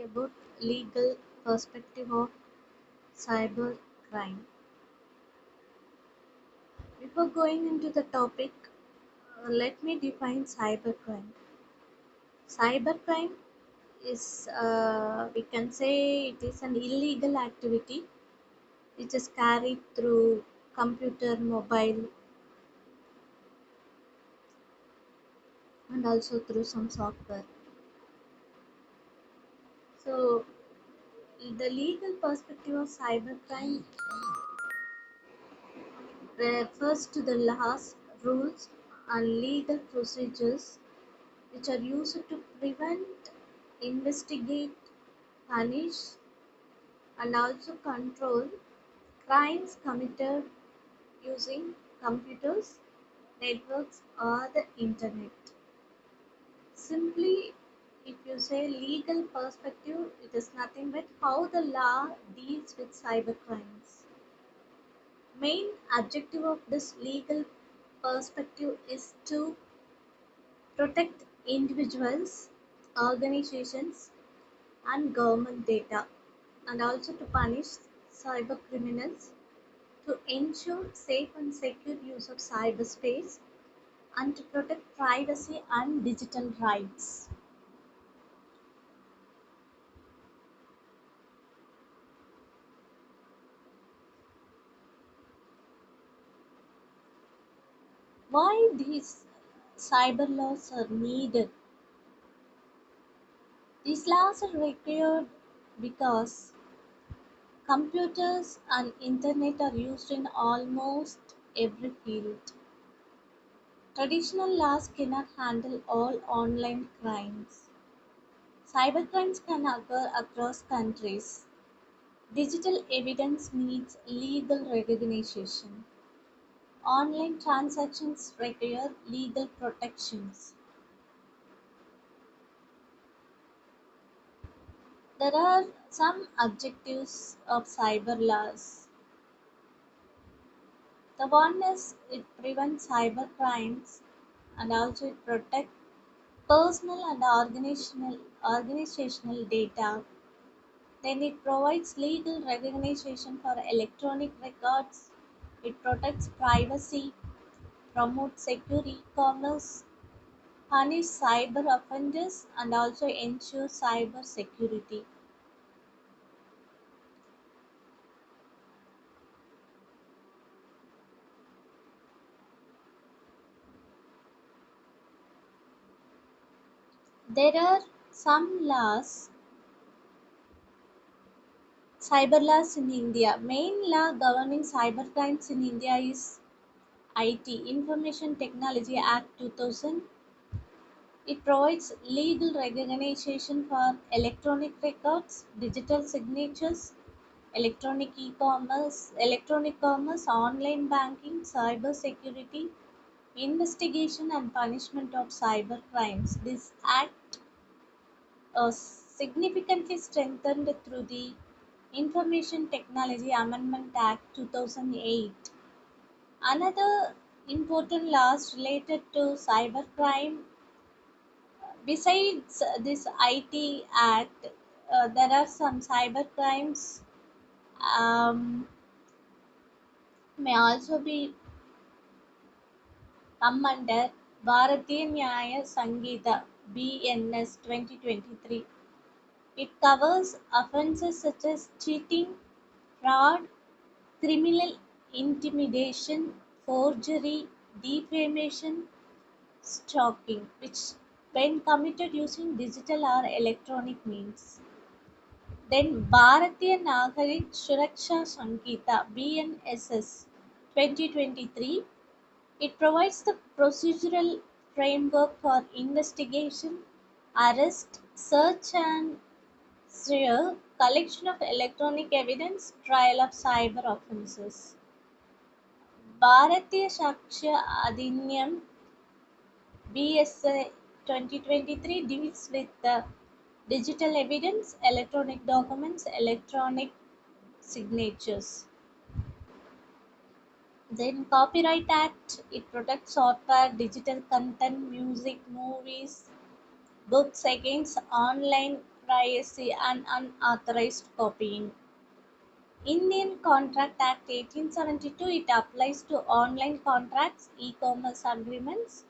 about legal perspective of cyber crime. Before going into the topic, let me define cybercrime. Cybercrime is, we can say, it is an illegal activity which is carried through computer, mobile, and also through some software. So, the legal perspective of cybercrime refers to the laws, rules, and legal procedures which are used to prevent, investigate, punish, and also control crimes committed using computers, networks, or the internet. Simply, if you say legal perspective, it is nothing but how the law deals with cyber crimes. Main objective of this legal perspective is to protect individuals, organizations, and government data, and also to punish cyber criminals, to ensure safe and secure use of cyberspace, and to protect privacy and digital rights. Why these cyber laws are needed? These laws are required because computers and internet are used in almost every field. Traditional laws cannot handle all online crimes. Cybercrimes can occur across countries. Digital evidence needs legal recognition. Online transactions require legal protections. There are some objectives of cyber laws. The one is it prevents cyber crimes and also it protects personal and organizational data. Then it provides legal recognition for electronic records. It protects privacy, promotes secure e-commerce, punish cyber offenders, and also ensure cyber security. There are some laws, cyber laws in India. Main law governing cyber crimes in India is IT, Information Technology Act 2000. It provides legal recognition for electronic records, digital signatures, electronic commerce, online banking, cyber security, investigation and punishment of cyber crimes. This act significantly strengthened through the Information Technology Amendment Act 2008. Another important laws related to cybercrime, besides this IT Act, there are some cybercrimes may also be come under Bharatiya Nyaya Sanghita BNS 2023. It covers offences such as cheating, fraud, criminal intimidation, forgery, defamation, stalking, which when committed using digital or electronic means. Then Bharatiya Nagarik Suraksha Sankita BNSS 2023. It provides the procedural framework for investigation, arrest, search and seizure, collection of electronic evidence, trial of cyber offences. Bharatiya Sakshya Adhinyam BSA 2023 deals with the digital evidence, electronic documents, electronic signatures. Then Copyright Act, it protects software, digital content, music, movies, books against online privacy and unauthorized copying. Indian Contract Act 1872, it applies to online contracts, e-commerce agreements,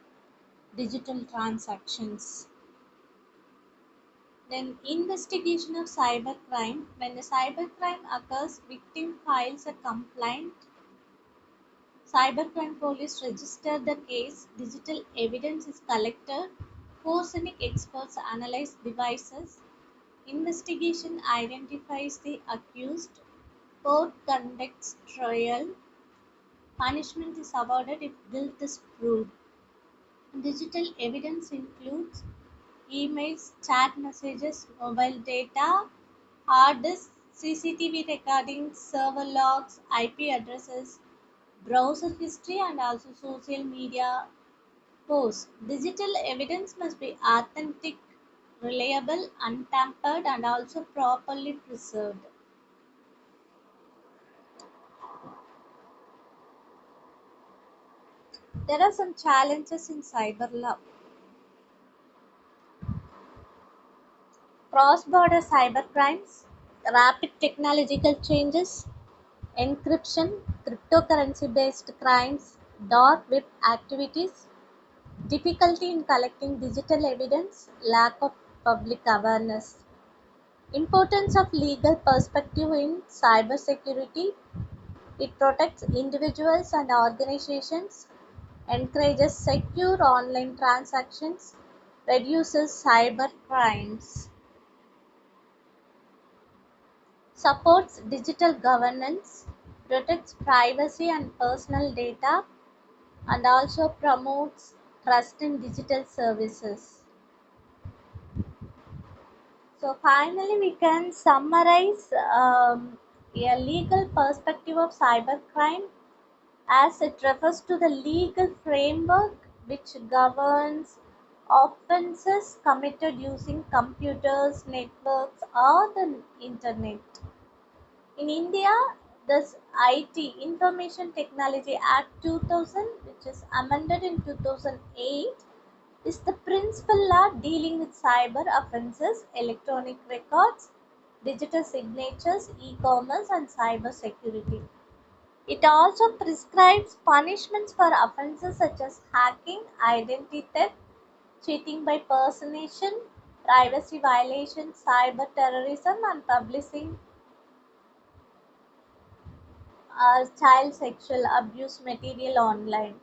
digital transactions. Then investigation of cybercrime. When a cybercrime occurs, victim files a complaint. Cybercrime police register the case. Digital evidence is collected. Forensic experts analyze devices. Investigation identifies the accused. Court conducts trial. Punishment is awarded if guilt is proved. Digital evidence includes emails, chat messages, mobile data, hard disks, CCTV recordings, server logs, IP addresses, browser history, and also social media posts. Digital evidence must be authentic, reliable, untampered, and also properly preserved. There are some challenges in cyber law. Cross border cybercrimes, rapid technological changes, encryption, cryptocurrency based crimes, dark web activities, difficulty in collecting digital evidence, lack of public awareness. Importance of legal perspective in cybersecurity. It protects individuals and organizations, encourages secure online transactions, reduces cyber crimes, supports digital governance, protects privacy and personal data, and also promotes trust in digital services. So, finally, we can summarize a legal perspective of cybercrime as it refers to the legal framework which governs offenses committed using computers, networks, or the internet. In India, this IT Information Technology Act 2000, which is amended in 2008, is the principal law dealing with cyber offenses, electronic records, digital signatures, e-commerce, and cyber security. It also prescribes punishments for offenses such as hacking, identity theft, cheating by personation, privacy violations, cyber terrorism, and publishing child sexual abuse material online.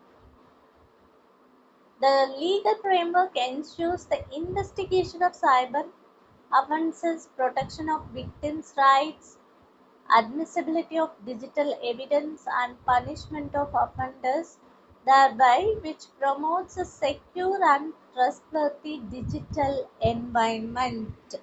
The legal framework ensures the investigation of cyber offenses, protection of victims' rights, admissibility of digital evidence, and punishment of offenders, thereby which promotes a secure and trustworthy digital environment.